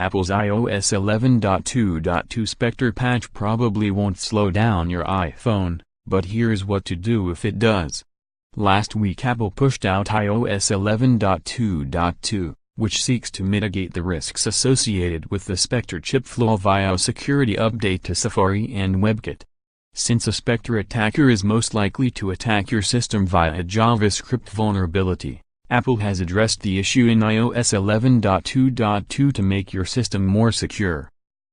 Apple's iOS 11.2.2 Spectre patch probably won't slow down your iPhone, but here's what to do if it does. Last week Apple pushed out iOS 11.2.2, which seeks to mitigate the risks associated with the Spectre chip flaw via a security update to Safari and Webkit. Since a Spectre attacker is most likely to attack your system via a JavaScript vulnerability, Apple has addressed the issue in iOS 11.2.2 to make your system more secure.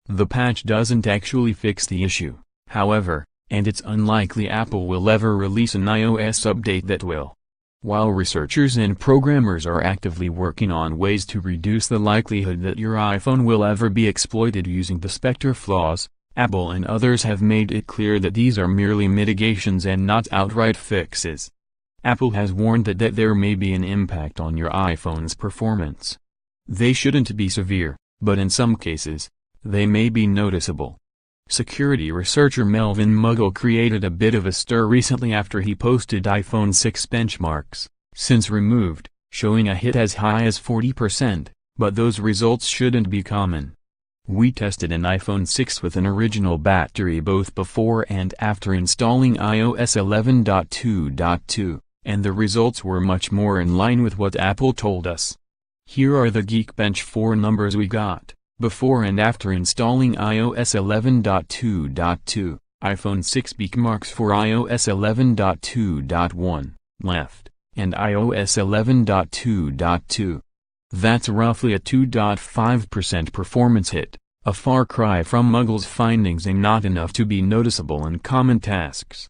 The patch doesn't actually fix the issue, however, and it's unlikely Apple will ever release an iOS update that will. While researchers and programmers are actively working on ways to reduce the likelihood that your iPhone will ever be exploited using the Spectre flaws, Apple and others have made it clear that these are merely mitigations and not outright fixes. Apple has warned that there may be an impact on your iPhone's performance. They shouldn't be severe, but in some cases, they may be noticeable. Security researcher Melvin Mughal created a bit of a stir recently after he posted iPhone 6 benchmarks, since removed, showing a hit as high as 40%, but those results shouldn't be common. We tested an iPhone 6 with an original battery both before and after installing iOS 11.2.2. and the results were much more in line with what Apple told us. Here are the Geekbench 4 numbers we got, before and after installing iOS 11.2.2, iPhone 6 benchmarks for iOS 11.2.1, left, and iOS 11.2.2. That's roughly a 2.5% performance hit, a far cry from Mughal's findings and not enough to be noticeable in common tasks.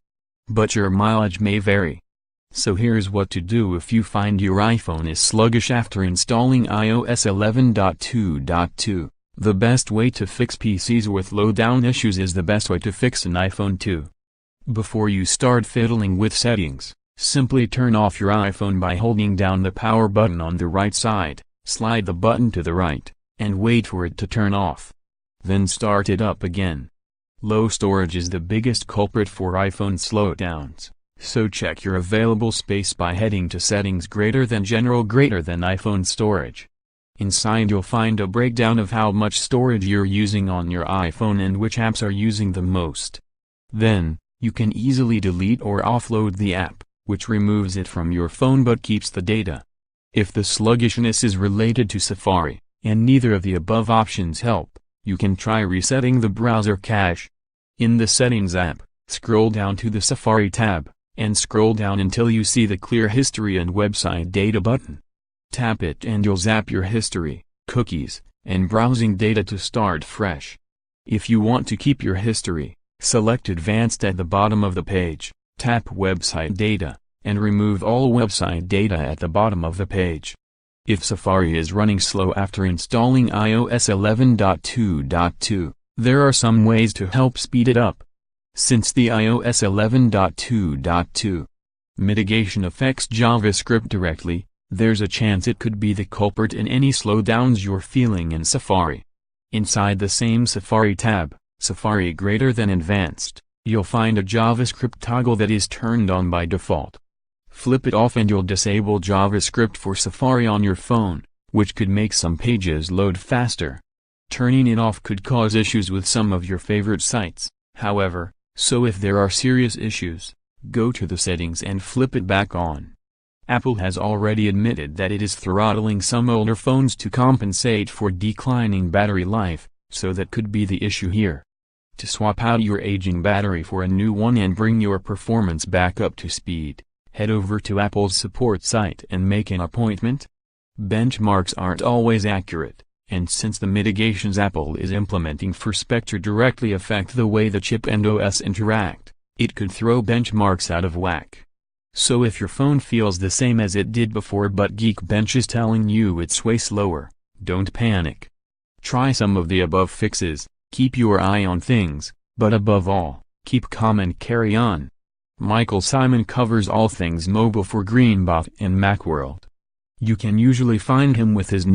But your mileage may vary. So here's what to do if you find your iPhone is sluggish after installing iOS 11.2.2. The best way to fix PCs with slowdown issues is the best way to fix an iPhone too. Before you start fiddling with settings, simply turn off your iPhone by holding down the power button on the right side, slide the button to the right, and wait for it to turn off. Then start it up again. Low storage is the biggest culprit for iPhone slowdowns. So check your available space by heading to Settings General iPhone Storage. Inside you'll find a breakdown of how much storage you're using on your iPhone and which apps are using the most. Then, you can easily delete or offload the app, which removes it from your phone but keeps the data. If the sluggishness is related to Safari, and neither of the above options help, you can try resetting the browser cache. In the Settings app, scroll down to the Safari tab, and scroll down until you see the Clear History and Website Data button. Tap it and you'll zap your history, cookies, and browsing data to start fresh. If you want to keep your history, select Advanced at the bottom of the page, tap Website Data, and remove all website data at the bottom of the page. If Safari is running slow after installing iOS 11.2.2, there are some ways to help speed it up. Since the iOS 11.2.2 mitigation affects JavaScript directly, there's a chance it could be the culprit in any slowdowns you're feeling in Safari. Inside the same Safari tab, Safari Advanced, you'll find a JavaScript toggle that is turned on by default. Flip it off and you'll disable JavaScript for Safari on your phone, which could make some pages load faster. Turning it off could cause issues with some of your favorite sites, however, so if there are serious issues, go to the settings and flip it back on. Apple has already admitted that it is throttling some older phones to compensate for declining battery life, so that could be the issue here. To swap out your aging battery for a new one and bring your performance back up to speed, head over to Apple's support site and make an appointment. Benchmarks aren't always accurate, and since the mitigations Apple is implementing for Spectre directly affect the way the chip and OS interact, it could throw benchmarks out of whack. So if your phone feels the same as it did before but Geekbench is telling you it's way slower, don't panic. Try some of the above fixes, keep your eye on things, but above all, keep calm and carry on. Michael Simon covers all things mobile for Greenbot and Macworld. You can usually find him with his